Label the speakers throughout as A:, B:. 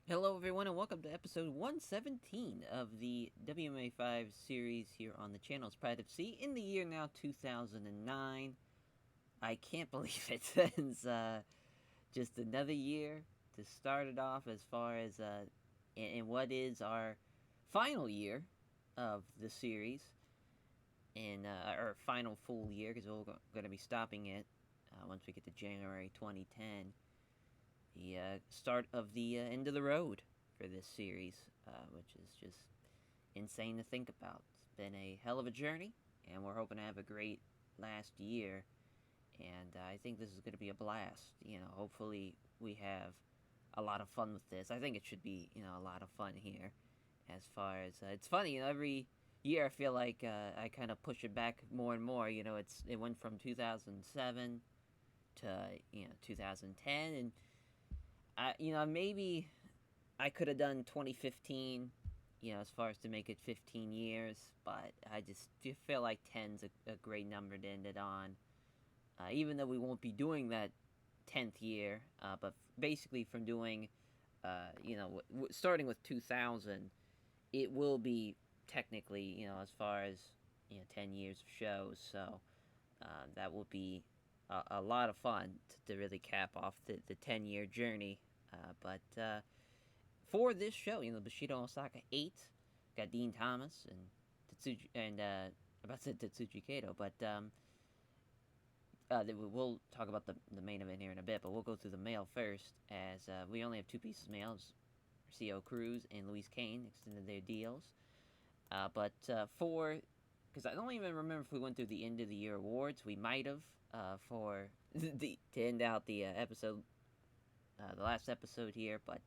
A: Hello, everyone, and welcome to episode 117 of the WMMA 5 series here on the channel. It's Pride of C in the year now 2009. I can't believe it. It's just another year to start it off as far as in what is our final year of the series, and our final full year because we're going to be stopping it once we get to January 2010. The start of the end of the road for this series, which is just insane to think about. It's been a hell of a journey, and we're hoping to have a great last year. And I think this is going to be a blast. Hopefully we have a lot of fun with this. I think it should be, a lot of fun here. As far as it's funny, every year I feel like I kind of push it back more and more. It went from 2007 to 2010, and maybe I could have done 2015, as far as to make it 15 years, but I just feel like 10's a great number to end it on. Even though we won't be doing that 10th year, but basically from doing, starting with 2000, it will be technically, as far as, 10 years of shows, so that will be a lot of fun to really cap off the 10-year journey. But for this show, Bushido Osaka 8 got Dean Thomas and Tetsuji, and about to Tetsuji Kato, but we'll talk about the main event here in a bit, but we'll go through the mail first, as we only have two pieces of mail. Marcio Cruz and Luis Kane extended their deals. Because I don't even remember if we went through the end of the year awards. We might have for to end out the episode, the last episode here, but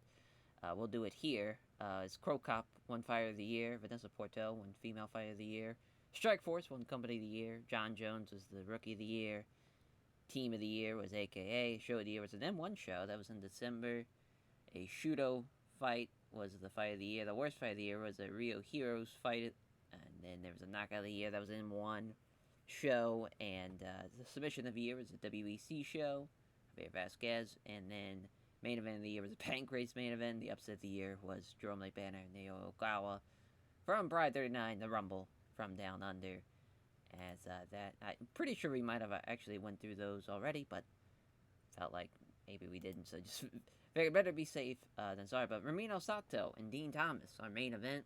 A: we'll do it here. It's Crow Cop won Fighter of the Year. Vanessa Porto won Female Fighter of the Year. Strike Force won Company of the Year. John Jones was the Rookie of the Year. Team of the Year was AKA. Show of the Year was an M1 show. That was in December. A Shudo fight was the Fight of the Year. The worst Fight of the Year was a Rio Heroes fight. And then there was a Knockout of the Year. That was in M1 show. And the Submission of the Year was a WEC show. Javier Vasquez. And then main event of the year was a Pancrase main event. The upset of the year was Jerome Lake Banner and Naoya Ogawa from Pride 39, the Rumble from Down Under. As I'm pretty sure we might have actually went through those already, but felt like maybe we didn't. So just better be safe than sorry. But Ramiro Sato and Dean Thomas, our main event.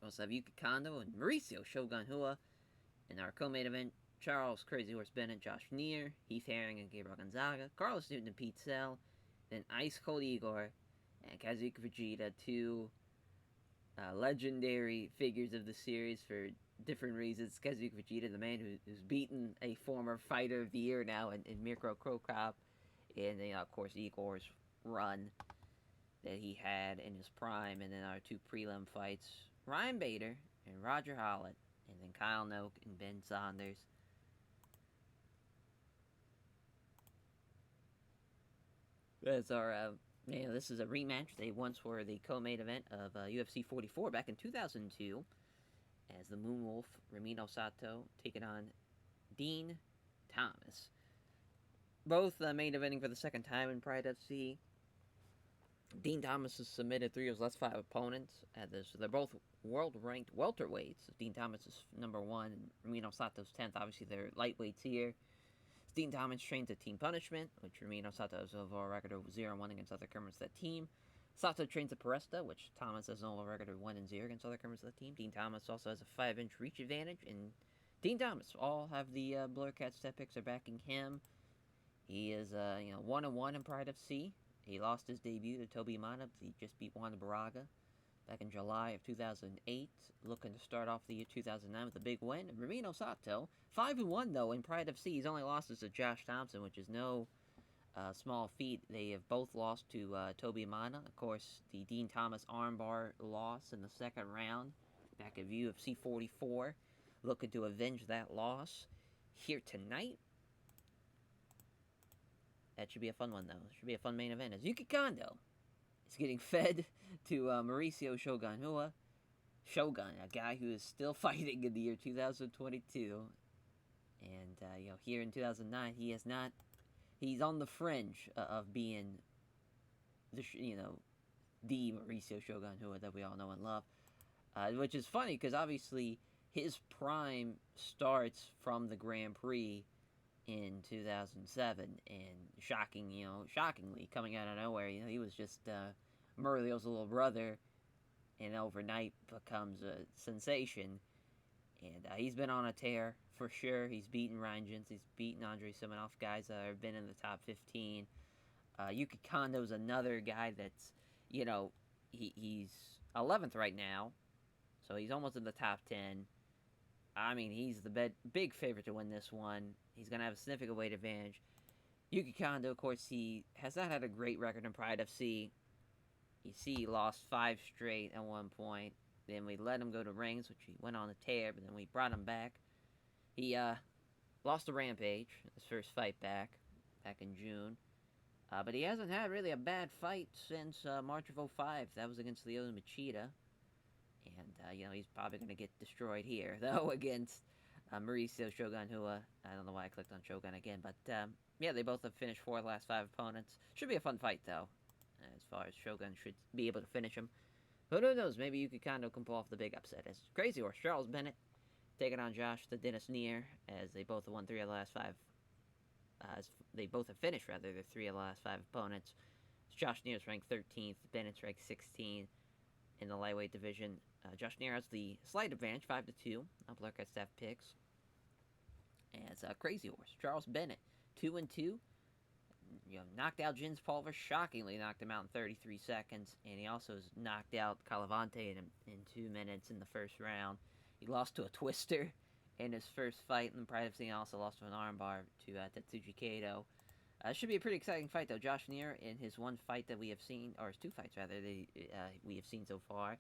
A: We also have Yuki Kondo and Mauricio Shogun Hua in our co-main event. Charles Crazy Horse Bennett, Josh Neer, Heath Herring, and Gabriel Gonzaga. Carlos Newton and Pete Sell. Then Ice Cold Igor and Kazuchika Fujita, two legendary figures of the series for different reasons. Kazuchika Fujita, the man who's beaten a former Fighter of the Year now in Mirko Crow Cop, and then, of course, Igor's run that he had in his prime, and then our two prelim fights, Ryan Bader and Roger Hollett, and then Kyle Noak and Ben Saunders. That's our, this is a rematch. They once were the co-main event of UFC 44 back in 2002, as the Moonwolf, Ramiro Sato, taking on Dean Thomas. Both main eventing for the second time in Pride FC. Dean Thomas has submitted three of his last five opponents. They're both world-ranked welterweights. Dean Thomas is number one, and Ramiro Sato's 10th. Obviously, they're lightweights here. Dean Thomas trains at Team Punishment, which Ramiro Sato has an overall record of 0-1 against other members of that team. Sato trains at Poresta, which Thomas has an overall record of 1-0 against other members of that team. Dean Thomas also has a 5-inch reach advantage, and Dean Thomas all have the Blur Cat step picks are backing him. He is 1-1 in Pride FC. He lost his debut to Toby Imada. He just beat Juan Baraga back in July of 2008, looking to start off the year 2009 with a big win. Ramiro Sato, 5-1 though in Pride FC. He's only lost to Josh Thompson, which is no small feat. They have both lost to Toby Imada. Of course, the Dean Thomas armbar loss in the second round back at UFC 44, looking to avenge that loss here tonight. That should be a fun one, though. It should be a fun main event. As Yuki Kondo is getting fed to Mauricio Shogun Hua. Shogun, a guy who is still fighting in the year 2022. And, here in 2009, he has not... He's on the fringe of being, the Mauricio Shogun Hua that we all know and love. Which is funny because obviously his prime starts from the Grand Prix in 2007, and shockingly coming out of nowhere, he was just Murillo's little brother, and overnight becomes a sensation. And he's been on a tear for sure. He's beaten Ryan Jins, he's beaten Andrei Simonov, guys that have been in the top 15. Yuki Kondo's another guy that's, he's 11th right now, so he's almost in the top 10. I mean, he's the big favorite to win this one. He's going to have a significant weight advantage. Yuki Kondo, of course, he has not had a great record in Pride FC. You see, he lost 5 straight at one point. Then we let him go to rings, which he went on a tear, but then we brought him back. He lost to Rampage, his first fight back in June. But he hasn't had really a bad fight since March of 05. That was against Lyoto Machida. And, he's probably going to get destroyed here, though, against Mauricio Shogun Hua. I don't know why I clicked on Shogun again. But, yeah, they both have finished 4 of the last 5 opponents. Should be a fun fight, though, as far as Shogun should be able to finish him. But who knows, maybe Yuki Kondo can pull off the big upset. As Crazy Horse Charles Bennett taking on Josh the Dennis Neer, as they both have won 3 of the last 5. As they both have finished, rather, their 3 of the last 5 opponents. Josh Neer's ranked 13th, Bennett's ranked 16th in the lightweight division. Josh Neer has the slight advantage, 5-2. I'll look at staff picks. As Crazy Horse Charles Bennett, 2-2. Knocked out Jins Pulver, shockingly knocked him out in 33 seconds, and he also knocked out Calavante in 2 minutes in the first round. He lost to a twister in his first fight in the Pride FC, and also lost to an armbar to Tetsuji Kato. Should be a pretty exciting fight, though. Josh Neer, in his one fight that we have seen, or his 2 fights rather, we have seen so far,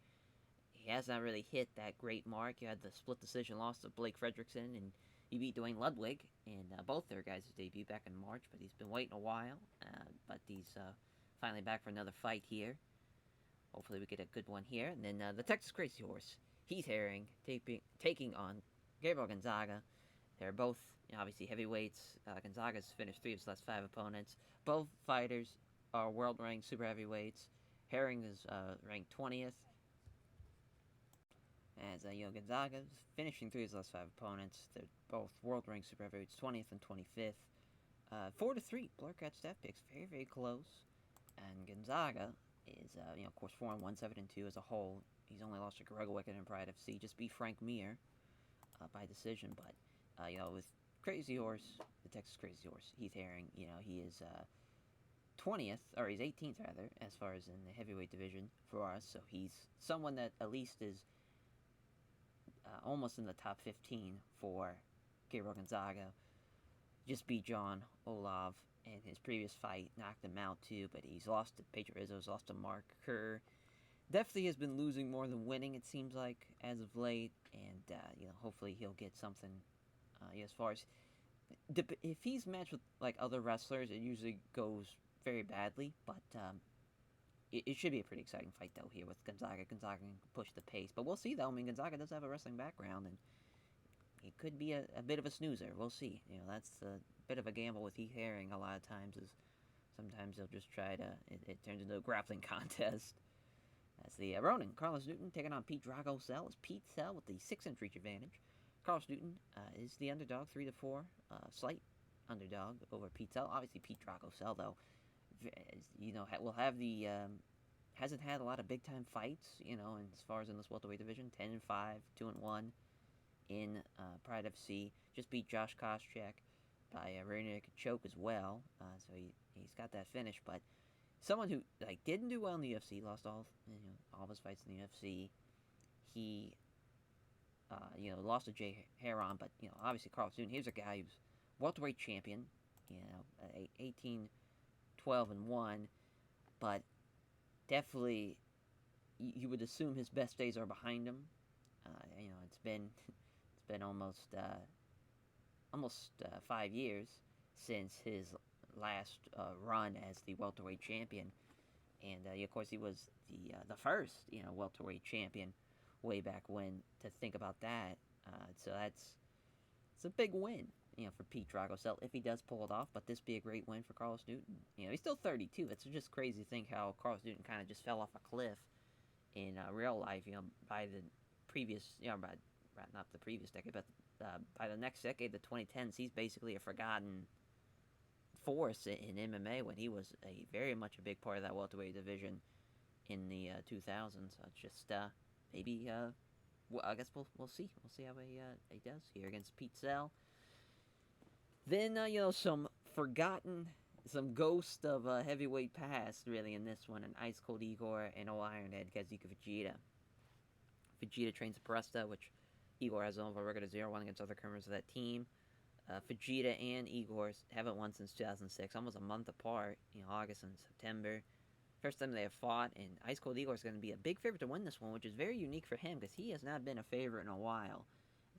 A: he has not really hit that great mark. He had the split decision loss to Blake Fredrickson, and he beat Dwayne Ludwig in both their guys' debut back in March, but he's been waiting a while. But he's finally back for another fight here. Hopefully we get a good one here. And then the Texas Crazy Horse, Heath Herring, taking on Gabriel Gonzaga. They're both obviously heavyweights. Gonzaga's finished 3 of his last 5 opponents. Both fighters are world-ranked super heavyweights. Herring is ranked 20th. As Gonzaga's finishing 3 of his last 5 opponents. They're both world-ranked super heavyweights, 20th and 25th. 4-3, Blurcat staff picks, very, very close. And Gonzaga is, of course, 4-1, 7-2 as a whole. He's only lost to Greg Wickett in Pride FC. Just beat Frank Mir by decision. But, with Crazy Horse, the Texas Crazy Horse, Heath Herring, he is 20th, or he's 18th, rather, as far as in the heavyweight division for us. So he's someone that at least is almost in the top 15 for Gabriel Gonzaga. Just beat John Olav in his previous fight, knocked him out too, but he's lost to Pedro Rizzo's, lost to Mark Kerr. Definitely has been losing more than winning, it seems like, as of late, and hopefully he'll get something. As far as if he's matched with like other wrestlers, it usually goes very badly, but it should be a pretty exciting fight though here with Gonzaga. Gonzaga can push the pace, but we'll see though. I mean, Gonzaga does have a wrestling background, and it could be a bit of a snoozer. We'll see. That's a bit of a gamble with Heath Herring a lot of times, is sometimes they'll just try to, it turns into a grappling contest. That's the Ronin. Carlos Newton taking on Pete Drago Cell. It's Pete Cell with the 6-inch reach advantage. Carlos Newton is the underdog, 3-4, slight underdog over Pete Cell. Obviously, Pete Drago Cell, though, will have the, hasn't had a lot of big-time fights, and as far as in this welterweight division, 10-5, 2-1 in Pride FC. Just beat Josh Koscheck by a rear naked choke as well, so he's got that finish. But someone who didn't do well in the UFC, lost all of his fights in the UFC. He lost to Jay Heron, but obviously Carlos Newton, here's a guy who's welterweight champion, 18, 12 and 1, but definitely you would assume his best days are behind him. It's been almost 5 years since his last run as the welterweight champion, and of course he was the first welterweight champion way back when. To think about that, so it's a big win for Pete Drago Cell if he does pull it off. But this be a great win for Carlos Newton. He's still 32. It's just crazy to think how Carlos Newton kind of just fell off a cliff in real life. By the previous, by not the previous decade, but by the next decade, the 2010s, he's basically a forgotten force in MMA when he was very much a big part of that welterweight division in the 2000s. So it's just maybe. Well, I guess we'll see. We'll see how he does here against Pete Cell. Then some ghost of heavyweight past really in this one, an Ice Cold Igor and Old Ironhead Kazuchika Fujita. Fujita trains at Presta, which Igor has over record of 0-1 against other members of that team. Fujita and Igor haven't won since 2006, almost a month apart. August and September. First time they have fought, and Ice Cold Igor is going to be a big favorite to win this one, which is very unique for him because he has not been a favorite in a while.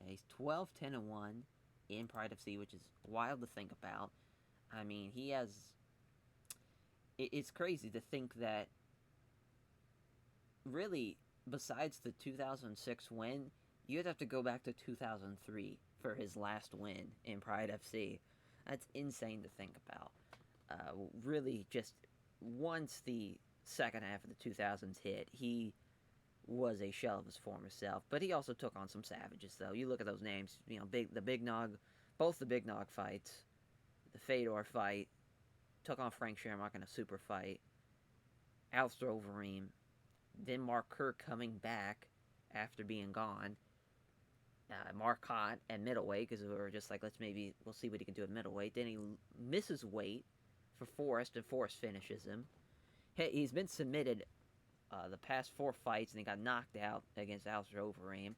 A: He's 12-10-1 in Pride FC, which is wild to think about. I mean, he has. It's crazy to think that. Really, besides the 2006 win, you'd have to go back to 2003 for his last win in Pride FC. That's insane to think about. Really, just once the second half of the 2000s hit, he was a shell of his former self. But he also took on some savages, though. You look at those names, the Big Nog, both the Big Nog fights, the Fedor fight, took on Frank Shamrock in a super fight, Alistair Overeem, then Mark Kerr coming back after being gone, Marcotte at middleweight, because we were just like, we'll see what he can do at middleweight. Then he misses weight for Forrest, and Forrest finishes him. He's been submitted the past 4 fights, and he got knocked out against Alistair Overeem.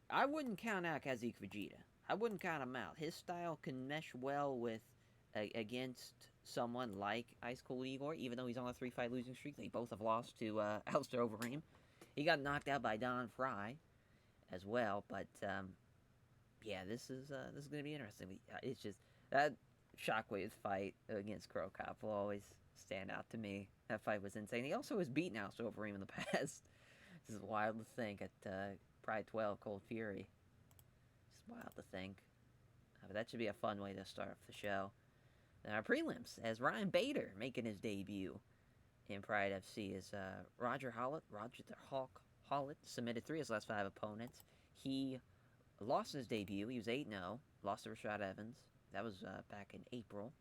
A: I wouldn't count out Kazuchika Fujita. I wouldn't count him out. His style can mesh well with against someone like Ice Cold Igor, even though he's on a 3-fight losing streak. They both have lost to Alistair Overeem. He got knocked out by Don Fry as well, but this is going to be interesting. It's just that Shockwave's fight against Crow Cop will always stand out to me. That fight was insane. He also has beaten Alistair Overeem in the past. This is wild to think at Pride 12 Cold Fury. It's wild to think. But that should be a fun way to start off the show. Then our prelims, as Ryan Bader making his debut in Pride FC, is Roger the Hawk Hollett, submitted 3 of his last 5 opponents. He lost his debut. He was 8-0, lost to Rashad Evans. That was back in April.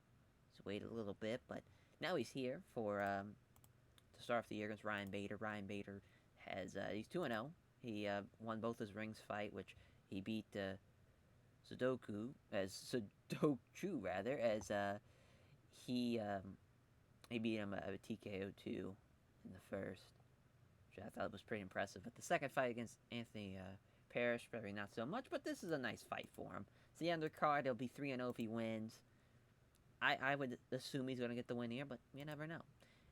A: He's waited a little bit, but now he's here for to start off the year against Ryan Bader. Ryan Bader he's 2-0. He won both his rings fight, which he beat Sadoku as he beat him at a TKO 2 in the first, which I thought was pretty impressive. But the second fight against Anthony Parrish, probably not so much, but this is a nice fight for him. It's the undercard. He'll be 3-0 if he wins. I would assume he's going to get the win here, but you never know.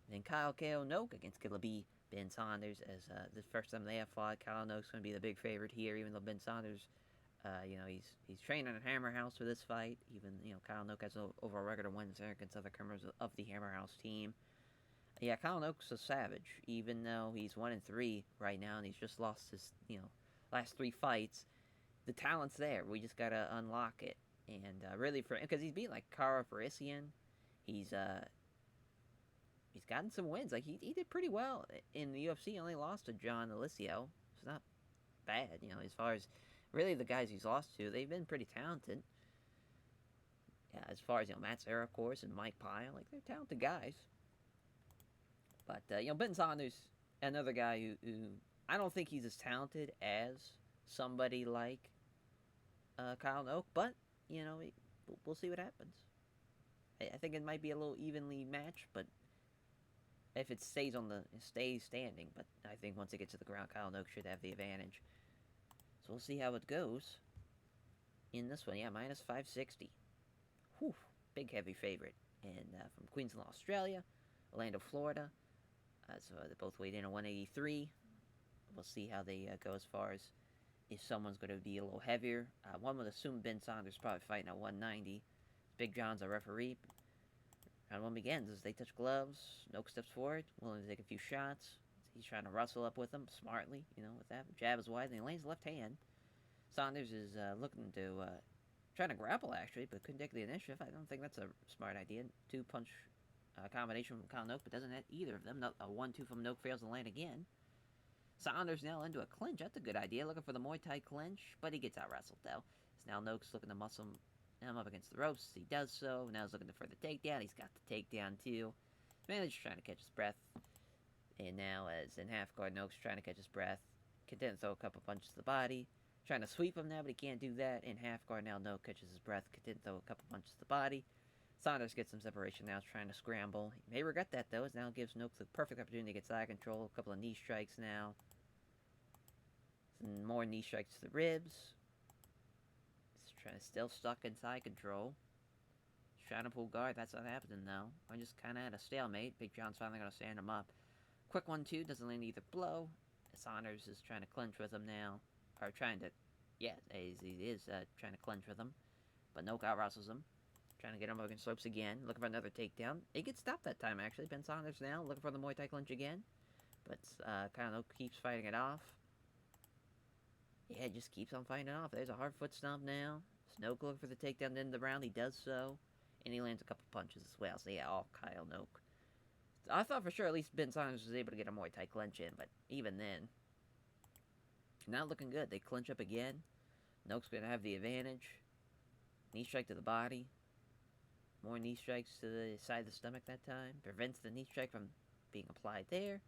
A: And then Kyle K.O. Noak against Killer B. Ben Saunders, as the first time they have fought. Kyle Noak's going to be the big favorite here, even though Ben Saunders, he's training at Hammer House for this fight. Even, Kyle Noak has over a record of wins there against other members of the Hammer House team. Yeah, Kyle Noak's a savage, even though he's 1-3 right now, and he's just lost his, last 3 fights. The talent's there. We just got to unlock it. And really, because he's beat like Kara Farisian, he's gotten some wins. Like he did pretty well in the UFC. He only lost to John Alicio. It's not bad, as far as really the guys he's lost to, they've been pretty talented. Yeah, as far as Matt Serra, of course, and Mike Pyle, like they're talented guys. But Ben Saunders, another guy who I don't think he's as talented as somebody like Kyle Noak, but we'll see what happens. I think it might be a little evenly matched, but if it stays standing. But I think once it gets to the ground, Kyle Noak should have the advantage. So we'll see how it goes in this one. Yeah, minus 560. Whew, big heavy favorite. And from Queensland, Australia, Orlando, Florida. So they both weighed in at 183. We'll see how they go as far as if someone's going to be a little heavier. One would assume Ben Saunders probably fighting at 190. Big John's a referee. Round 1 begins as they touch gloves. Noak steps forward, willing to take a few shots. He's trying to wrestle up with him smartly, with that. Jab is wide, and he lands left hand. Saunders is looking to trying to grapple, actually, but couldn't take the initiative. I don't think that's a smart idea. Two-punch combination from Kyle Noak, but doesn't hit either of them. No, a 1-2 from Noak fails to land again. Saunders now into a clinch. That's a good idea. Looking for the Muay Thai clinch, but he gets out wrestled, though. So now Noak's looking to muscle him up against the ropes. He does so. Now he's looking for the takedown. He's got the takedown, too. Manager's trying to catch his breath. And now, as in half guard, Noak's trying to catch his breath. Content to throw a couple punches to the body. Trying to sweep him now, but he can't do that. In half guard now, Noak catches his breath. Content to throw a couple punches to the body. Saunders gets some separation now, trying to scramble. He may regret that, though, as now gives Noak the perfect opportunity to get side control. A couple of knee strikes now. Some more knee strikes to the ribs. He's trying to still stuck in side control. He's trying to pull guard. That's not happening, though. I just kind of at a stalemate. Big John's finally going to stand him up. Quick 1-2, doesn't land either blow. Saunders is trying to clinch with him now. Or trying to, yeah, he is trying to clinch with him. But Noak out wrestles him. Trying to get him up against ropes again. Looking for another takedown. He gets stopped that time, actually. Ben Saunders now looking for the Muay Thai clinch again. But Kyle Noak keeps fighting it off. Yeah, just keeps on fighting it off. There's a hard foot stomp now. Noak looking for the takedown at the end of the round. He does so. And he lands a couple punches as well. So yeah, all Kyle Noak. I thought for sure at least Ben Saunders was able to get a Muay Thai clinch in. But even then, not looking good. They clinch up again. Noak's going to have the advantage. Knee strike to the body. More knee strikes to the side of the stomach that time. Prevents the knee strike from being applied there.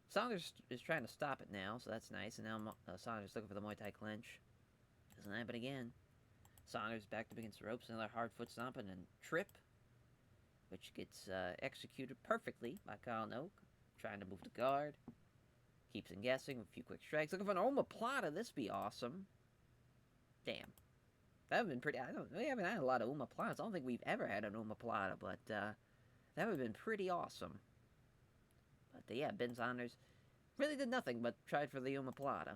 A: Saunders is trying to stop it now, so that's nice. And now Saunders looking for the Muay Thai clinch. Doesn't happen again. Saunders backed up against the ropes. Another hard foot stomp and then trip, which gets executed perfectly by Kyle Noak. Trying to move the guard. Keeps him guessing with a few quick strikes. Looking for an omoplata. This be awesome. Damn. That would have been pretty... we haven't had a lot of omoplatas. I don't think we've ever had an omoplata, but that would have been pretty awesome. But yeah, Ben Saunders really did nothing but tried for the omoplata.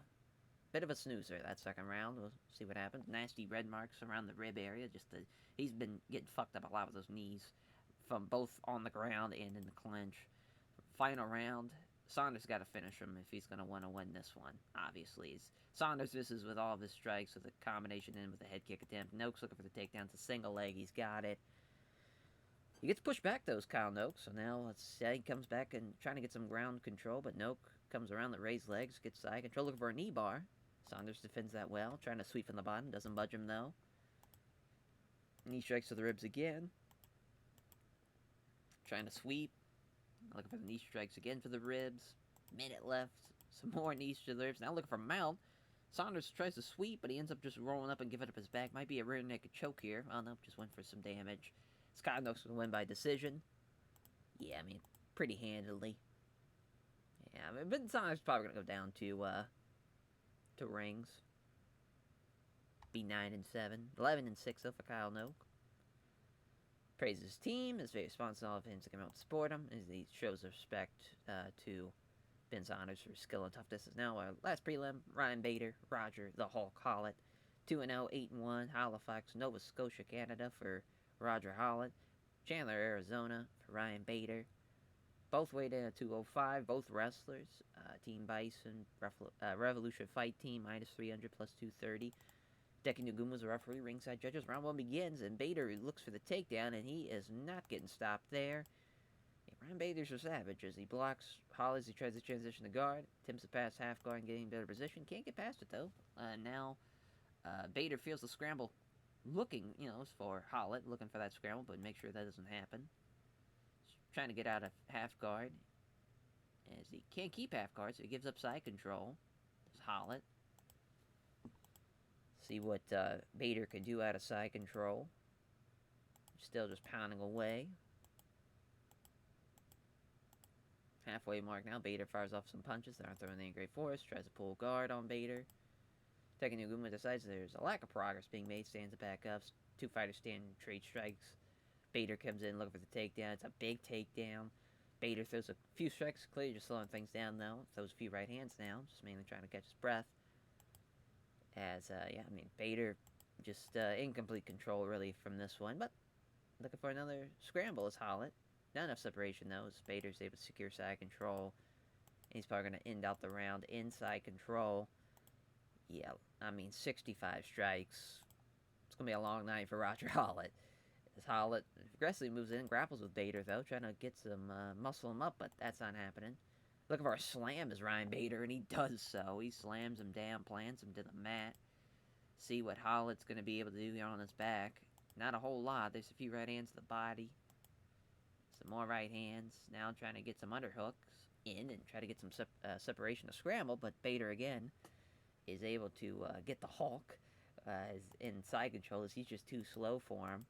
A: Bit of a snoozer that second round. We'll see what happens. Nasty red marks around the rib area. He's been getting fucked up a lot with those knees from both on the ground and in the clinch. Final round. Saunders got to finish him if he's going to want to win this one, obviously. Saunders misses with all of his strikes with a combination in with a head kick attempt. Noak's looking for the takedown. It's a single leg. He's got it. He gets pushed back, though, Kyle Noak. So now he comes back and trying to get some ground control. But Noak comes around the raised legs, gets side control, looking for a knee bar. Saunders defends that well. Trying to sweep from the bottom. Doesn't budge him, though. Knee strikes to the ribs again. Trying to sweep. Looking for the knee strikes again for the ribs. Minute left. Some more knees to the ribs. Now looking for mount. Saunders tries to sweep, but he ends up just rolling up and giving up his back. Might be a rear naked choke here. Oh no, just went for some damage. Kyle Noak's going to win by decision. Yeah, I mean, pretty handily. Yeah, but Saunders probably going to go down to rings. Be 9-7. 11-6 though for Kyle Noak. Praises his team, is very responsible of him to come out and support him, as he shows respect to Ben Saunders for his skill and toughness. Is now our last prelim, Ryan Bader, Roger, the Hulk Hollett, 2-0, 8-1, Halifax, Nova Scotia, Canada for Roger Hollett, Chandler, Arizona for Ryan Bader. Both weighed in at 205, both wrestlers. Team Bison, Revolution Fight Team, -300, +230. Deki Nugum was a referee, ringside judges. Round 1 begins, and Bader looks for the takedown, and he is not getting stopped there. Yeah, Ryan Bader's a savage as he blocks Holly as he tries to transition the guard. Attempts to pass half guard and getting better position. Can't get past it, though. Now, Bader feels the scramble looking, for Hollett, looking for that scramble, but make sure that doesn't happen. He's trying to get out of half guard, as he can't keep half guard, so he gives up side control. There's Hollett. See what Bader can do out of side control. Still just pounding away. Halfway mark now. Bader fires off some punches. They aren't throwing any great force. Tries to pull guard on Bader. Taking Nuguma decides there's a lack of progress being made. Stands it back up. Two fighters stand and trade strikes. Bader comes in looking for the takedown. It's a big takedown. Bader throws a few strikes. Clearly just slowing things down, though. Throws a few right hands now. Just mainly trying to catch his breath. As, Bader just in complete control, really, from this one. But looking for another scramble is Hollett. Not enough separation, though, as Bader's able to secure side control. And he's probably going to end out the round inside control. Yeah, 65 strikes. It's going to be a long night for Roger Hollett. As Hollett aggressively moves in, grapples with Bader, though, trying to get some muscle him up, but that's not happening. Looking for a slam is Ryan Bader, and he does so. He slams him down, plants him to the mat. See what Hollett's going to be able to do here on his back. Not a whole lot. There's a few right hands to the body. Some more right hands. Now trying to get some underhooks in and try to get some separation to scramble, but Bader, again, is able to get the Hulk in side control as he's just too slow for him.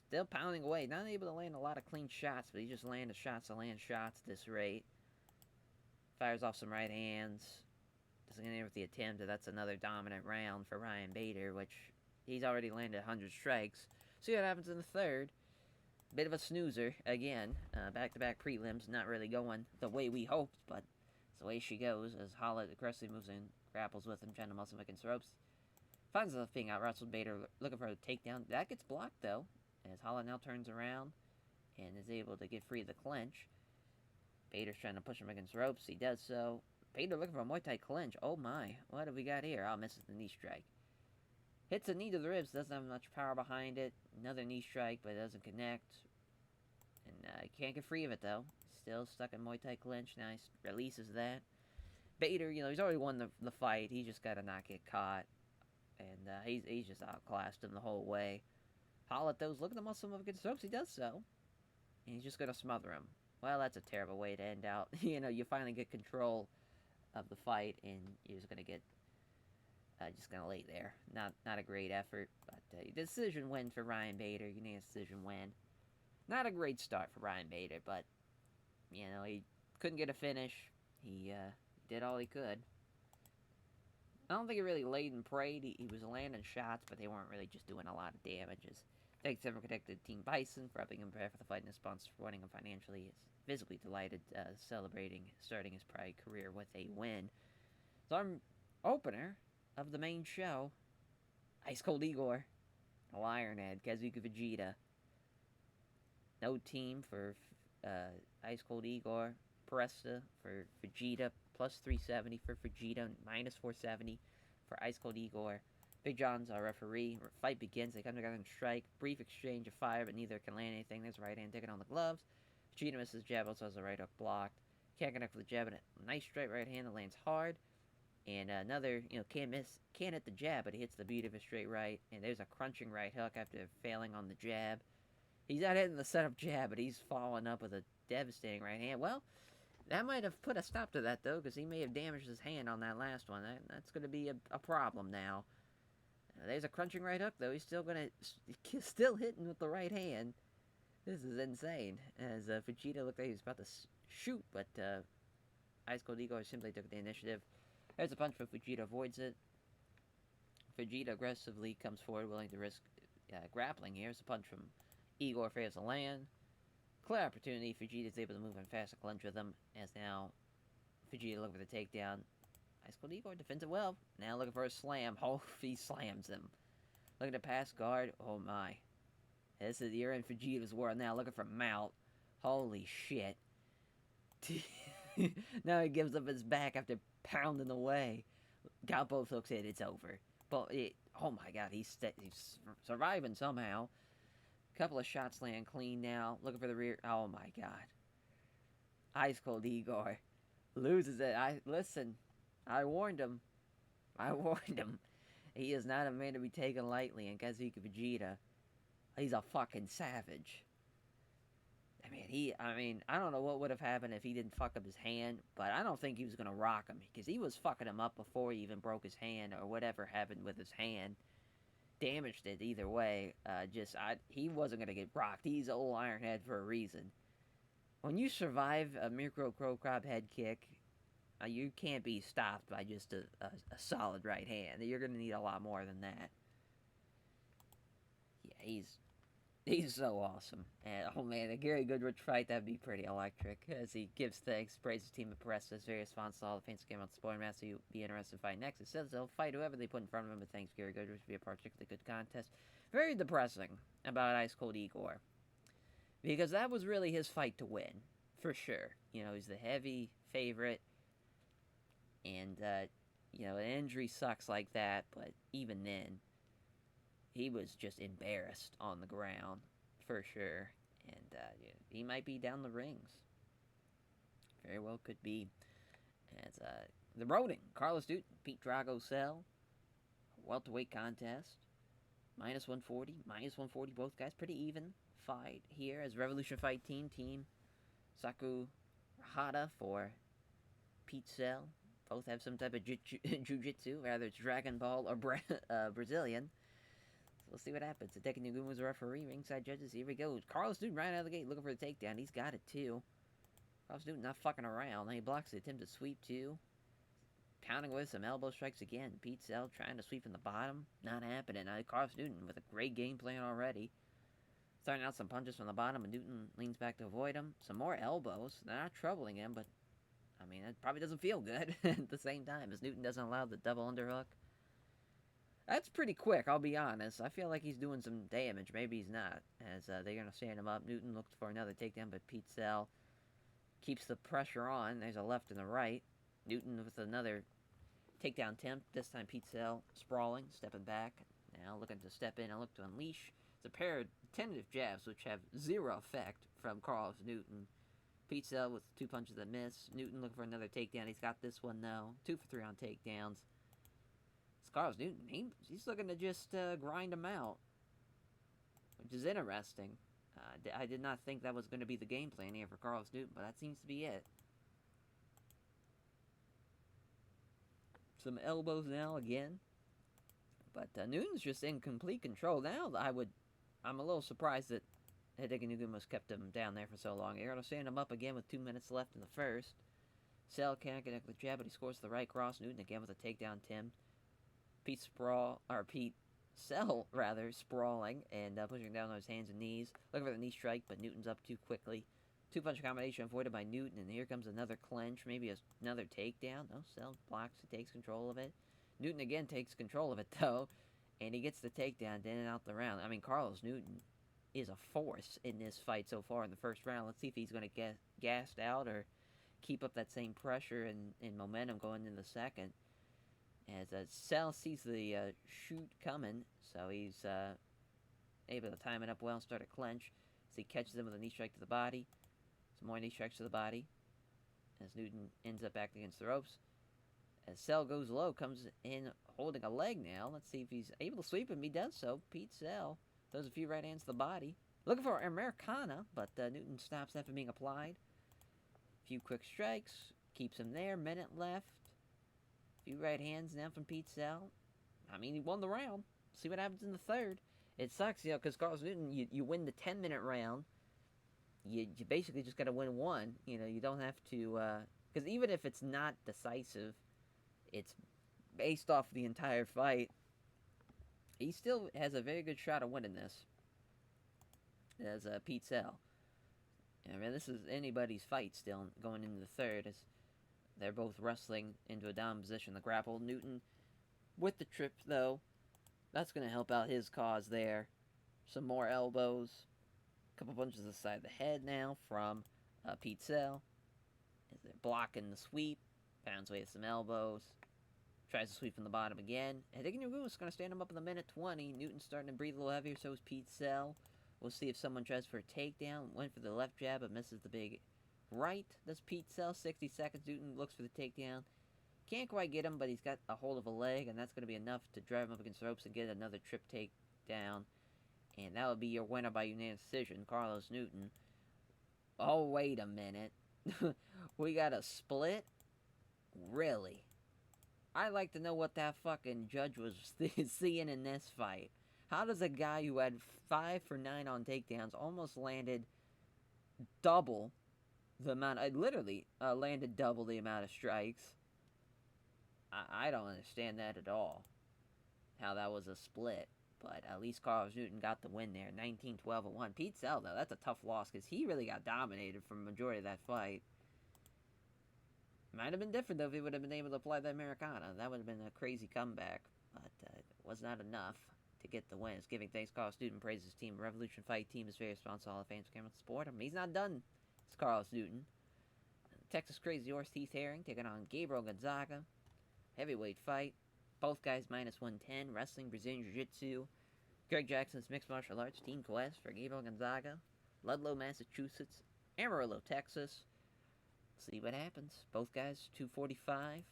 A: Still pounding away. Not able to land a lot of clean shots, but he just landed shots to land shots at this rate. Fires off some right hands. Doesn't get in with the attempt, that's another dominant round for Ryan Bader, which he's already landed 100 strikes. See what happens in the third. Bit of a snoozer, again. Back-to-back prelims, not really going the way we hoped, but it's the way she goes as Hollett aggressively moves in, grapples with him, trying to muscle him against ropes. Finds himself being out-wrestled. Bader looking for a takedown. That gets blocked, though, as Hollett now turns around and is able to get free of the clinch. Bader's trying to push him against ropes. He does so. Bader looking for a Muay Thai clinch. Oh my, what have we got here? Oh, misses the knee strike. Hits a knee to the ribs, doesn't have much power behind it. Another knee strike, but it doesn't connect. And can't get free of it, though. Still stuck in Muay Thai clinch. Nice. Releases that. Bader, he's already won the fight. He just got to not get caught. And he's just outclassed him the whole way. Hollett, though, is looking to muscle him up against ropes. He does so. And he's just going to smother him. Well, that's a terrible way to end out. You finally get control of the fight, and you're just going to get just going to lay there. Not a great effort, but decision win for Ryan Bader. Unanimous decision win. Not a great start for Ryan Bader, but, he couldn't get a finish. He did all he could. I don't think he really laid and prayed. He was landing shots, but they weren't really just doing a lot of damages. Thanks everyone connected to Team Bison for helping him prepare for the fight, and his sponsors for winning him financially. He's visibly delighted, celebrating starting his Pride career with a win. So our opener of the main show, Ice Cold Igor, Ironhead, Kazuki Vegeta. No team for Ice Cold Igor. Presta for Vegeta, plus 370 for Vegeta, minus 470 for Ice Cold Igor. Big John's our referee. Fight begins. They come together and strike. Brief exchange of fire, but neither can land anything. There's a right hand taking on the gloves. Vegeta misses jab, also has a right hook blocked. Can't connect with the jab, but a nice straight right hand that lands hard. And another, can't hit the jab, but he hits the beat of a straight right. And there's a crunching right hook after failing on the jab. He's not hitting the setup jab, but he's following up with a devastating right hand. Well, that might have put a stop to that, though, because he may have damaged his hand on that last one. That's going to be a problem now. There's a crunching right hook, though. He's still hitting with the right hand. This is insane. As Vegeta looked like he was about to shoot, but Ice Cold Igor simply took the initiative. There's a punch, but Vegeta avoids it. Vegeta aggressively comes forward, willing to risk grappling here. It's a punch from Igor, fails to land. Clear opportunity. Vegeta's able to move in fast and clinch with him. As now Vegeta looking for the takedown. Ice Cold Igor defends it well. Now looking for a slam. Oh, he slams him. Looking to pass guard. Oh my. You're in Vegeta's world now. Looking for mount. Holy shit. Now he gives up his back after pounding away. Got both hooks in. It's over. But oh my god, he's surviving somehow. Couple of shots land clean now. Looking for the rear. Oh my god. Ice Cold Igor loses it. Listen. I warned him. He is not a man to be taken lightly. And Kazuki Vegeta, he's a fucking savage. I don't know what would have happened if he didn't fuck up his hand, but I don't think he was going to rock him, because he was fucking him up before he even broke his hand, or whatever happened with his hand. Damaged it either way. He wasn't going to get rocked. He's old Ironhead for a reason. When you survive a Micro Crow Crab head kick, you can't be stopped by just a solid right hand. You're going to need a lot more than that. Yeah, he's so awesome. And, oh man, a Gary Goodrich fight, that'd be pretty electric. As he gives thanks, praises the team of Prestas, various sponsors, all the fans came out to spoiler match, so you'll be interested in fighting next. It says they'll fight whoever they put in front of him, but thanks Gary Goodrich to be a particularly good contest. Very depressing about Ice Cold Igor, because that was really his fight to win, for sure. He's the heavy favorite. And, an injury sucks like that, but even then, he was just embarrassed on the ground for sure, and yeah, he might be down the rings. Very well could be. As the Roding, Carlos Newton beat Drago Cell, welterweight contest, minus 140, both guys pretty even fight here as Revolution Fight Team Saku Hada for Pete Cell. Both have some type of jiu-jitsu, rather it's Dragon Ball or Brazilian. So we'll see what happens. Hideki Nagumo was a referee, ringside judges. Here we go. Carlos Newton right out of the gate looking for the takedown. He's got it too. Carlos Newton not fucking around. He blocks the attempt to sweep too. Pounding with some elbow strikes again. Pete Cell trying to sweep from the bottom. Not happening. Carlos Newton with a great game plan already. Starting out some punches from the bottom, and Newton leans back to avoid them. Some more elbows. They're not troubling him, but I mean, it probably doesn't feel good at the same time as Newton doesn't allow the double underhook. That's pretty quick, I'll be honest. I feel like he's doing some damage. Maybe he's not, as they're going to stand him up. Newton looks for another takedown, but Pete Cell keeps the pressure on. There's a left and a right. Newton with another takedown attempt. This time Pete Cell sprawling, stepping back. Now looking to step in and look to unleash. It's a pair of tentative jabs which have zero effect from Carlos Newton. Pete Cell with 2 punches that miss. Newton looking for another takedown. He's got this one though. 2 for 3 on takedowns. Carlos Newton, he's looking to just grind him out, which is interesting. I did not think that was going to be the game plan here for Carlos Newton, but that seems to be it. Some elbows now again. But Newton's just in complete control. Now I'm a little surprised that Hideki Nagumo's kept him down there for so long. They're going to stand him up again with 2 minutes left in the first. Cell can't connect with the jab, but he scores the right cross. Newton again with a takedown attempt. Pete Cell sprawling and pushing down on his hands and knees. Looking for the knee strike, but Newton's up too quickly. 2-punch combination avoided by Newton, and here comes another clinch, maybe another takedown. No, Cell blocks, he takes control of it. Newton again takes control of it, though, and he gets the takedown in and out the round. I mean, Carlos Newton is a force in this fight so far in the first round. Let's see if he's going to get gassed out or keep up that same pressure and momentum going into the second. As Cell sees the shoot coming, so he's able to time it up well and start a clinch. As he catches him with a knee strike to the body. Some more knee strikes to the body. As Newton ends up back against the ropes. As Cell goes low, comes in holding a leg now. Let's see if he's able to sweep him. He does so. Pete Cell throws a few right hands to the body. Looking for Americana, but Newton stops that from being applied. A few quick strikes. Keeps him there. Minute left. A few right hands now from Pete Cell. I mean, he won the round. See what happens in the third. It sucks, because Carlos Newton, you win the 10-minute round. You basically just got to win one. You don't have to... Because even if it's not decisive, it's based off the entire fight. He still has a very good shot of winning this. As Pete Cell. I mean, this is anybody's fight still going into the third. As they're both wrestling into a down position. The grapple. Newton with the trip, though. That's going to help out his cause there. Some more elbows. A couple punches to the side of the head now from Pete Cell. As they're blocking the sweep. Pounds away with some elbows. Tries to sweep from the bottom again. I think Nagumo's going to stand him up in the minute 20. Newton's starting to breathe a little heavier, so is Pete Cell. We'll see if someone tries for a takedown. Went for the left jab, but misses the big right. Does Pete Cell. 60 seconds. Newton looks for the takedown. Can't quite get him, but he's got a hold of a leg, and that's going to be enough to drive him up against the ropes and get another trip takedown. And that would be your winner by unanimous decision, Carlos Newton. Oh, wait a minute. We got a split? Really? I'd like to know what that fucking judge was seeing in this fight. How does a guy who had 5 for 9 on takedowns almost landed double the amount... literally landed double the amount of strikes. I don't understand that at all. How that was a split. But at least Carlos Newton got the win there. 19-12-1. Pete Cell, though, that's a tough loss because he really got dominated for the majority of that fight. Might have been different, though, if he would have been able to apply the Americana. That would have been a crazy comeback. But it was not enough to get the win. It's giving thanks Carlos Newton. Praises his team. Revolution Fight team is very responsible. All the fans can support him. He's not done. It's Carlos Newton. Texas Crazy Horse Heath Herring taking on Gabriel Gonzaga. Heavyweight fight. Both guys minus 110. Wrestling, Brazilian Jiu-Jitsu. Greg Jackson's Mixed Martial Arts Team Quest for Gabriel Gonzaga. Ludlow, Massachusetts. Amarillo, Texas. See what happens. Both guys, 245.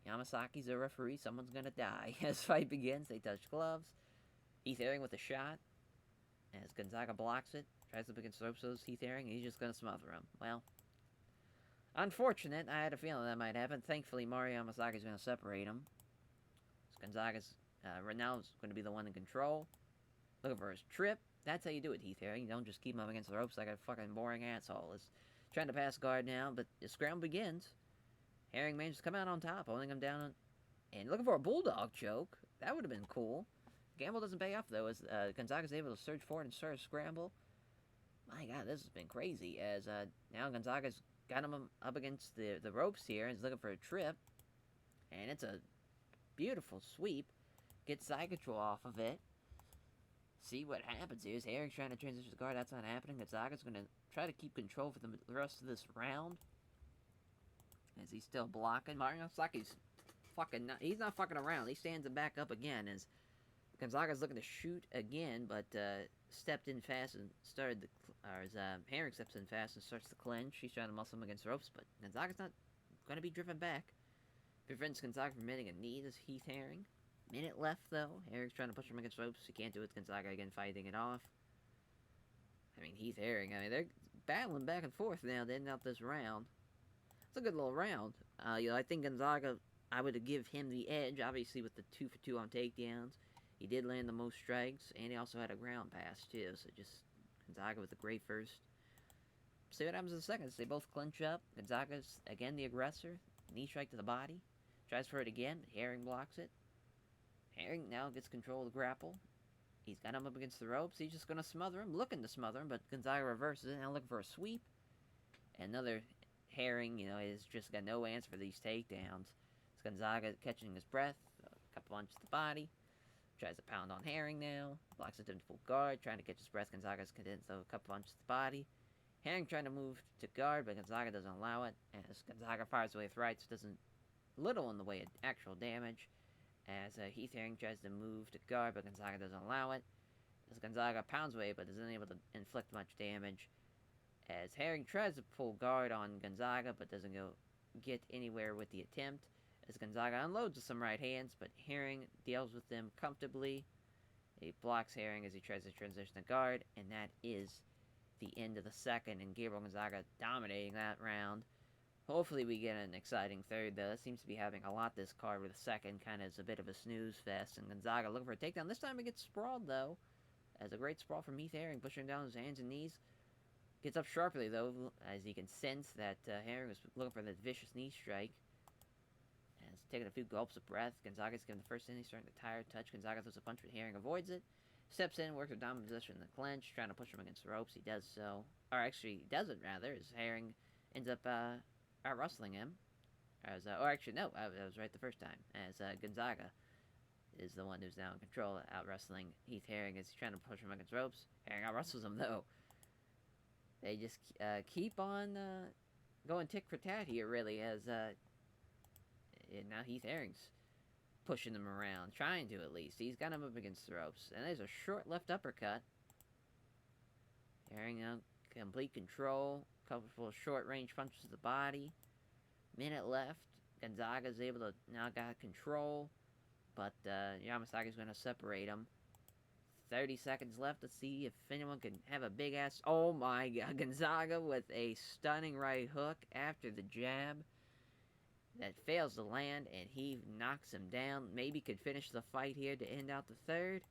A: Yamasaki's a referee. Someone's going to die. As fight begins, they touch gloves. Heath Herring with a shot. As Gonzaga blocks it. Tries to against the ropes, Heath Herring. He's just going to smother him. Well, unfortunate. I had a feeling that might happen. Thankfully, Mario Yamasaki's going to separate him. Gonzaga's right now is going to be the one in control. Looking for his trip. That's how you do it, Heath Herring. You don't just keep him up against the ropes like a fucking boring asshole. Is trying to pass guard now, but the scramble begins. Herring manages to come out on top, holding him down and looking for a bulldog choke. That would have been cool. Gamble doesn't pay off, though, as Gonzaga's able to surge forward and start a scramble. My God, this has been crazy, as now Gonzaga's got him up against the ropes here, and he's looking for a trip. And it's a beautiful sweep. Gets side control off of it. See what happens here. Herring's trying to transition the guard. That's not happening. Gonzaga's going to try to keep control for the rest of this round. As he's still blocking. Mario Saki's fucking not, he's not fucking around. He stands him back up again as Gonzaga's looking to shoot again, but stepped in fast and started the, or as Herring steps in fast and starts to clinch. He's trying to muscle him against the ropes, but Gonzaga's not going to be driven back. Prevents Gonzaga from hitting a knee to Heath Herring. Minute left, though. Herring's trying to push him against ropes. He can't do it. Gonzaga again fighting it off. I mean, Heath Herring, they're battling back and forth now to end out this round. It's a good little round. I think Gonzaga, I would give him the edge, obviously, with the 2 for 2 on takedowns. He did land the most strikes, and he also had a ground pass, too. So just Gonzaga with a great first. See what happens in the seconds. They both clinch up. Gonzaga's, again, the aggressor. Knee strike to the body. Tries for it again. Herring blocks it. Herring now gets control of the grapple. He's got him up against the ropes. He's just going to smother him. Looking to smother him, but Gonzaga reverses it. Now looking for a sweep. Another Herring, has just got no answer for these takedowns. It's Gonzaga catching his breath. A couple punches to the body. Tries to pound on Herring now. Blocks it to full guard. Trying to catch his breath. Gonzaga's condensed a couple punches to the body. Herring trying to move to guard, but Gonzaga doesn't allow it. As Gonzaga fires away with rights, doesn't little in the way of actual damage. As Heath Herring tries to move to guard, but Gonzaga doesn't allow it. As Gonzaga pounds away, but isn't able to inflict much damage. As Herring tries to pull guard on Gonzaga, but doesn't get anywhere with the attempt. As Gonzaga unloads with some right hands, but Herring deals with them comfortably. He blocks Herring as he tries to transition to guard, and that is the end of the second, and Gabriel Gonzaga dominating that round. Hopefully we get an exciting third, though. It seems to be having a lot this card, with the second kind of is a bit of a snooze fest. And Gonzaga looking for a takedown. This time it gets sprawled, though. As a great sprawl from Heath Herring, pushing him down his hands and knees. Gets up sharply, though, as he can sense that Herring is looking for that vicious knee strike. As taking a few gulps of breath, Gonzaga's giving the first inning, starting to tire touch. Gonzaga throws a punch, but Herring avoids it. Steps in, works a dominant position in the clinch, trying to push him against the ropes. He does so. Or actually, he doesn't, rather, as Herring ends up out-wrestling him. Or actually, no, I was right the first time. As Gonzaga is the one who's now in control, out-wrestling Heath Herring as he's trying to push him against ropes. Herring out-wrestles him, though. They just keep on going tick for tat here, really, as and now Heath Herring's pushing them around, trying to at least. He's got him up against the ropes. And there's a short left uppercut. Herring now complete control. Couple of short range punches to the body. Minute left. Gonzaga's able to now got control. But Yamasaki's going to separate him. 30 seconds left to see if anyone can have a big ass. Oh my God. Gonzaga with a stunning right hook after the jab. That fails to land, and he knocks him down. Maybe could finish the fight here to end out the third.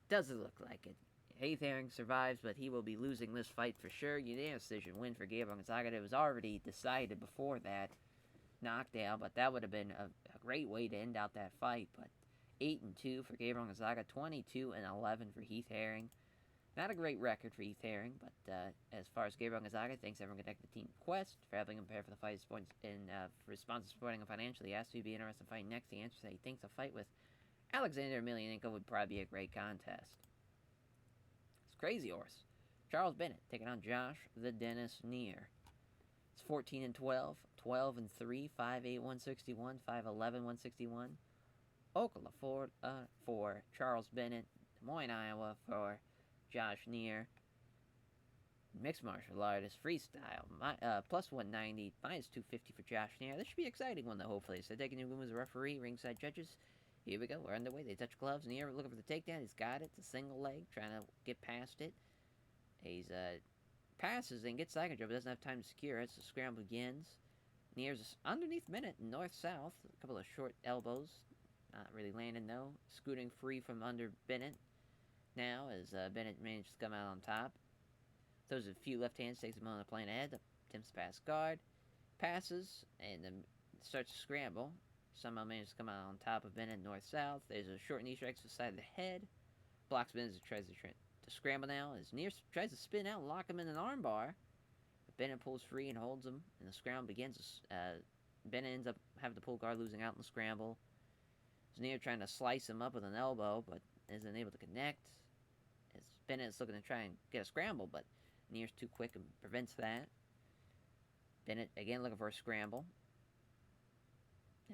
A: Doesn't look like it. Heath Herring survives, but he will be losing this fight for sure. Unanimous decision win for Gabriel Gonzaga. It was already decided before that knockdown, but that would have been a great way to end out that fight. But 8-2 for Gabriel Gonzaga, 22-11 for Heath Herring. Not a great record for Heath Herring, but as far as Gabriel Gonzaga, thanks everyone connected to Team Quest for helping him prepare for the fight and for responses supporting him financially. He asked if he'd be interested in fighting next. The answer is that he thinks a fight with Alexander Emelianenko would probably be a great contest. It's Crazy Horse. Charles Bennett taking on Josh the Dennis Neer. It's 14-12, 12-3, 5'8", 161, 5'11", 161. Ocala for Charles Bennett. Des Moines, Iowa for Josh Neer. Mixed martial artist, freestyle, plus 190, minus 250 for Josh Neer. This should be an exciting one, though, hopefully. So taking him as a referee, ringside judges. Here we go, we're underway. They touch gloves. Neer looking for the takedown. He's got it. It's a single leg, trying to get past it. He's passes and gets side control, but doesn't have time to secure it, so scramble begins. Neer's underneath Bennett, north-south. A couple of short elbows. Not really landing, though. Scooting free from under Bennett. Now, as Bennett manages to come out on top. Throws a few left hands, takes him on the plane ahead. Attempts to pass guard. Passes, and then starts to scramble. Somehow manages to come out on top of Bennett, north-south. There's a short knee strike to the side of the head. Blocks Bennett as he tries to scramble now. As Neer tries to spin out and lock him in an armbar. But Bennett pulls free and holds him, and the scramble begins. Bennett ends up having to pull guard, losing out in the scramble. Neer trying to slice him up with an elbow, but isn't able to connect. As Bennett's looking to try and get a scramble, but Neer's too quick and prevents that. Bennett again looking for a scramble.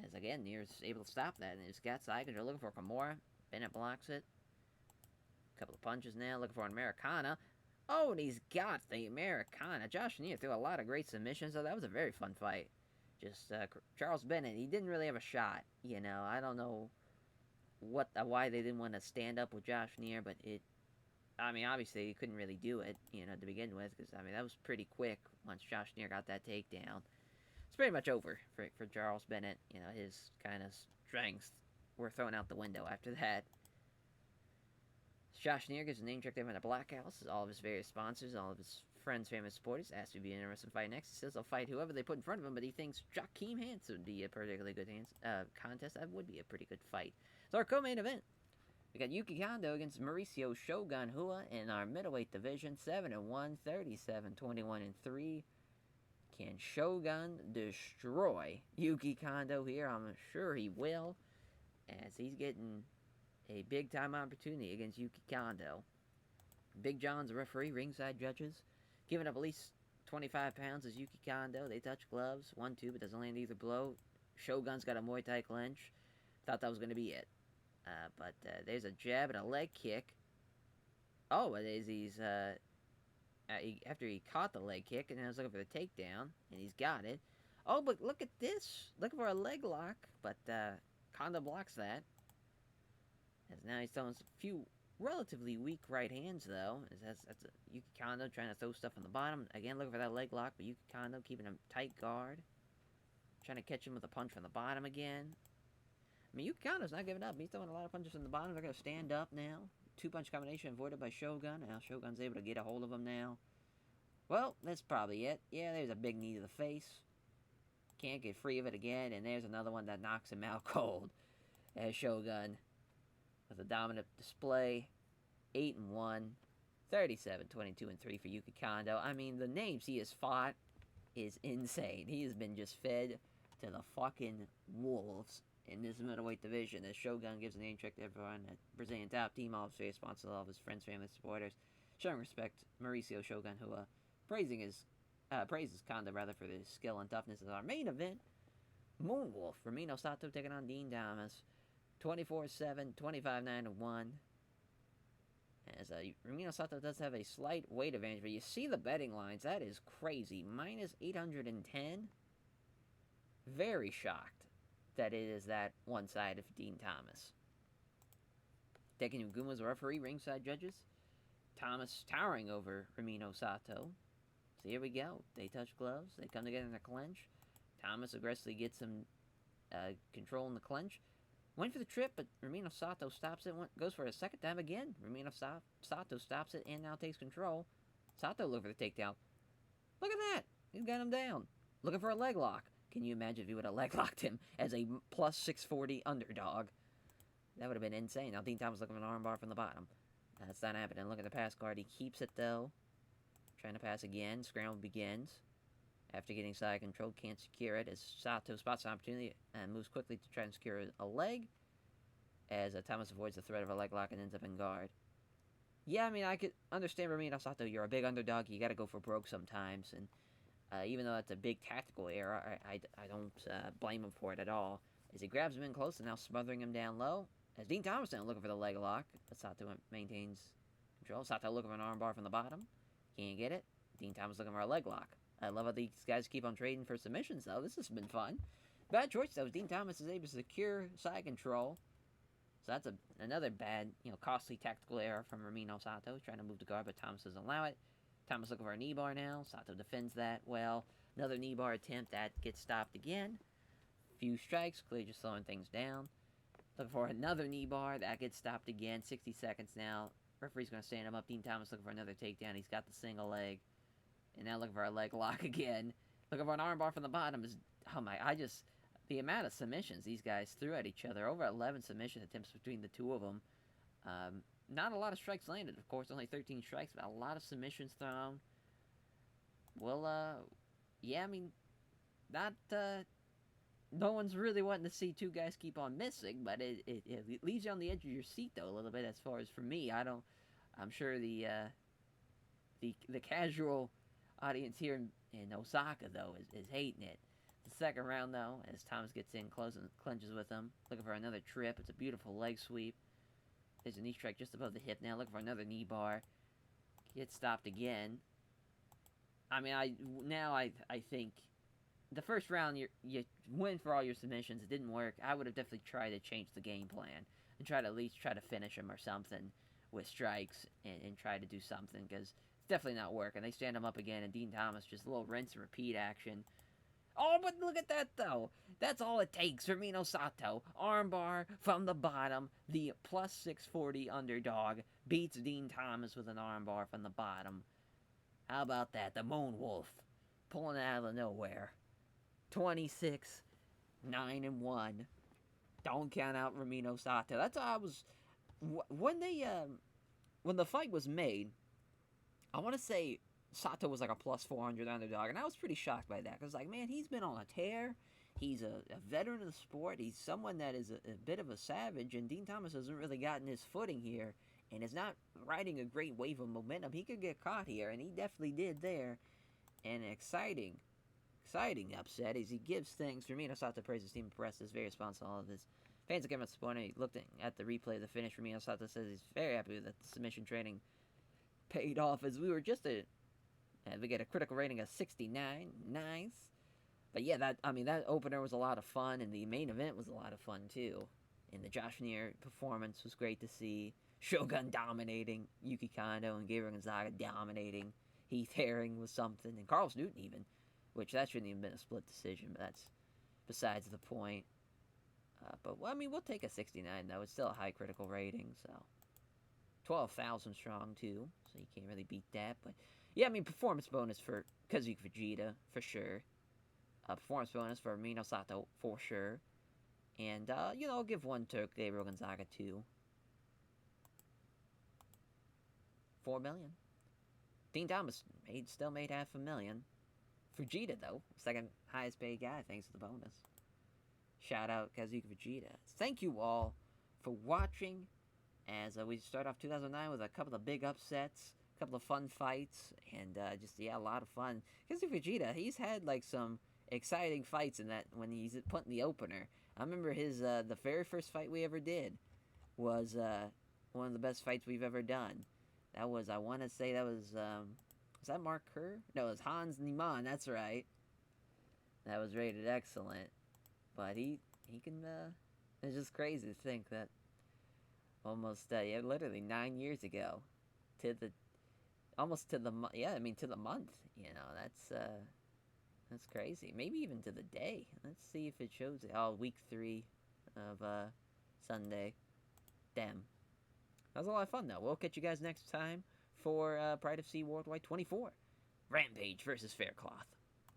A: As again, Neer's able to stop that, and he's got side control, looking for a Kimura. Bennett blocks it. A couple of punches now, looking for an Americana. Oh, and he's got the Americana. Josh Neer threw a lot of great submissions, so that was a very fun fight. Just Charles Bennett, he didn't really have a shot. You know, I don't know why they didn't want to stand up with Josh Neer, but obviously he couldn't really do it, to begin with, because, that was pretty quick once Josh Neer got that takedown. It's pretty much over for Charles Bennett. His kind of strengths were thrown out the window after that. Josh Neer gives a name check there in the Black House. All of his various sponsors, all of his friends, famous supporters, asked to be interested in fight next. He says he'll fight whoever they put in front of him, but he thinks Joaquim Hansen would be a particularly good contest. That would be a pretty good fight. So our co-main event, we got Yuki Kondo against Mauricio Shogun Hua in our middleweight division, 7-1, 37-21-3. Can Shogun destroy Yuki Kondo here? I'm sure he will, as he's getting a big-time opportunity against Yuki Kondo. Big John's the referee, ringside judges. Giving up at least 25 pounds is Yuki Kondo. They touch gloves, 1-2, but doesn't land either blow. Shogun's got a Muay Thai clinch. Thought that was going to be it. But there's a jab and a leg kick. Oh, it is after he caught the leg kick, and then I was looking for the takedown, and he's got it. Oh, but look at this. Looking for a leg lock, but Kondo blocks that. As now he's throwing a few relatively weak right hands, though. That's Yuki Kondo trying to throw stuff on the bottom. Again, looking for that leg lock, but Yuki Kondo keeping him tight guard. Trying to catch him with a punch from the bottom again. Yuki Kondo's not giving up. He's throwing a lot of punches from the bottom. They're going to stand up now. Two-punch combination avoided by Shogun. Now Shogun's able to get a hold of him now. Well, that's probably it. Yeah, there's a big knee to the face. Can't get free of it again, and there's another one that knocks him out cold. As Shogun with a dominant display. 8-1, 37-22-3 for Yuki Kondo. The names he has fought is insane. He has been just fed to the fucking wolves in this middleweight division, as Shogun gives a name check to everyone at Brazilian Top Team, all of his sponsors, all of his friends, family, supporters, showing respect. Mauricio Shogun Hua praises Kondo for his skill and toughness. As our main event, Moonwolf Firmino Sato taking on Dean Thomas, 24-7, 25-9-1. As Firmino Sato does have a slight weight advantage, but you see the betting lines. That is crazy. Minus 810. Very shocked that it is that one side of Dean Thomas. Taking Uguma's referee, ringside judges. Thomas towering over Firmino Sato. So here we go. They touch gloves. They come together in a clinch. Thomas aggressively gets some control in the clinch. Went for the trip, but Firmino Sato stops it. Goes for it a second time again. Firmino Sato stops it and now takes control. Sato looking for the takedown. Look at that. He's got him down. Looking for a leg lock. Can you imagine if he would have leg locked him as a plus 640 underdog? That would have been insane. Now Dean Thomas looking for an armbar from the bottom. That's not happening. Look at the pass guard. He keeps it, though. Trying to pass again. Scramble begins. After getting side control, can't secure it as Sato spots an opportunity and moves quickly to try and secure a leg. As Thomas avoids the threat of a leg lock and ends up in guard. Yeah, I could understand Firmino Sato. You're a big underdog. You got to go for broke sometimes. And even though that's a big tactical error, I don't blame him for it at all. as he grabs him in close and now smothering him down low. As Dean Thomas now looking for the leg lock, but Sato maintains control. Sato looking for an armbar from the bottom. Can't get it. Dean Thomas looking for a leg lock. I love how these guys keep on trading for submissions, though. This has been fun. Bad choice, though. Dean Thomas is able to secure side control. So that's another bad, costly tactical error from Ramino Sato. He's trying to move the guard, but Thomas doesn't allow it. Thomas looking for a knee bar now. Sato defends that well. Another knee bar attempt that gets stopped again. Few strikes, clearly just slowing things down. Looking for another knee bar. That gets stopped again. 60 seconds now. Referee's going to stand him up. Dean Thomas looking for another takedown. He's got the single leg. And now looking for a leg lock again. Looking for an armbar from the bottom. The amount of submissions these guys threw at each other. Over 11 submission attempts between the two of them. Not a lot of strikes landed, of course. Only 13 strikes, but a lot of submissions thrown. Well, not... no one's really wanting to see two guys keep on missing, but it leaves you on the edge of your seat, though, a little bit. As far as for me, I'm sure the casual audience here in Osaka, though, is hating it. The second round, though, as Thomas gets in close and clinches with him, looking for another trip. It's a beautiful leg sweep. There's a knee strike just above the hip now, looking for another knee bar. Gets stopped again. I think the first round you win for all your submissions. It didn't work. I would have definitely tried to change the game plan and try to at least try to finish him or something with strikes and try to do something, because it's definitely not working. They stand him up again, and Dean Thomas just a little rinse and repeat action. Oh, but look at that, though. That's all it takes. Ramino Sato, armbar from the bottom. The plus 640 underdog beats Dean Thomas with an armbar from the bottom. How about that? The Moon Wolf pulling it out of nowhere. 26, 9-1. Don't count out Ramino Sato. That's how I was... When the fight was made, I want to say Sato was like a plus 400 underdog, and I was pretty shocked by that. Because, man, he's been on a tear. He's a veteran of the sport. He's someone that is a bit of a savage, and Dean Thomas hasn't really gotten his footing here and is not riding a great wave of momentum. He could get caught here, and he definitely did there. And an exciting upset as he gives things. Ramino Sato praises Team Press is very responsive to all of this. Fans are giving us support. He looked at the replay of the finish. Ramino Sato says he's very happy that the submission training paid off, as we were just we get a critical rating of 69. Nice. But yeah, that opener was a lot of fun, and the main event was a lot of fun too. And the Josh Neer performance was great to see. Shogun dominating Yuki Kondo, and Gabriel Gonzaga dominating. Heath Herring was something, and Carlos Newton even, which that shouldn't even been a split decision, but that's besides the point. We'll take a 69 though. It's still a high critical rating, so 12,000 strong too, so you can't really beat that. But yeah, performance bonus for Kazuki Fujita for sure. Performance bonus for Ramino Sato for sure, and I'll give one to Gabriel Gonzaga too. 4 million. Dean Thomas still made $500,000. Fujita, though, second highest paid guy, thanks to the bonus. Shout out Kazuki Fujita. Thank you all for watching, as we start off 2009 with a couple of big upsets, a couple of fun fights, and a lot of fun. Kazuki Fujita, he's had some exciting fights in that when he's put in the opener. I remember his the very first fight we ever did was one of the best fights we've ever done. That was, I want to say that was that Mark Kerr? No, it was Hans Niemann, that's right. That was rated excellent. But he can, it's just crazy to think that almost, literally 9 years ago, to the month, that's crazy. Maybe even to the day. Let's see if it shows it. Oh, week 3 of, Sunday. Damn. That was a lot of fun, though. We'll catch you guys next time for Pride of Sea Worldwide 24. Rampage versus Faircloth.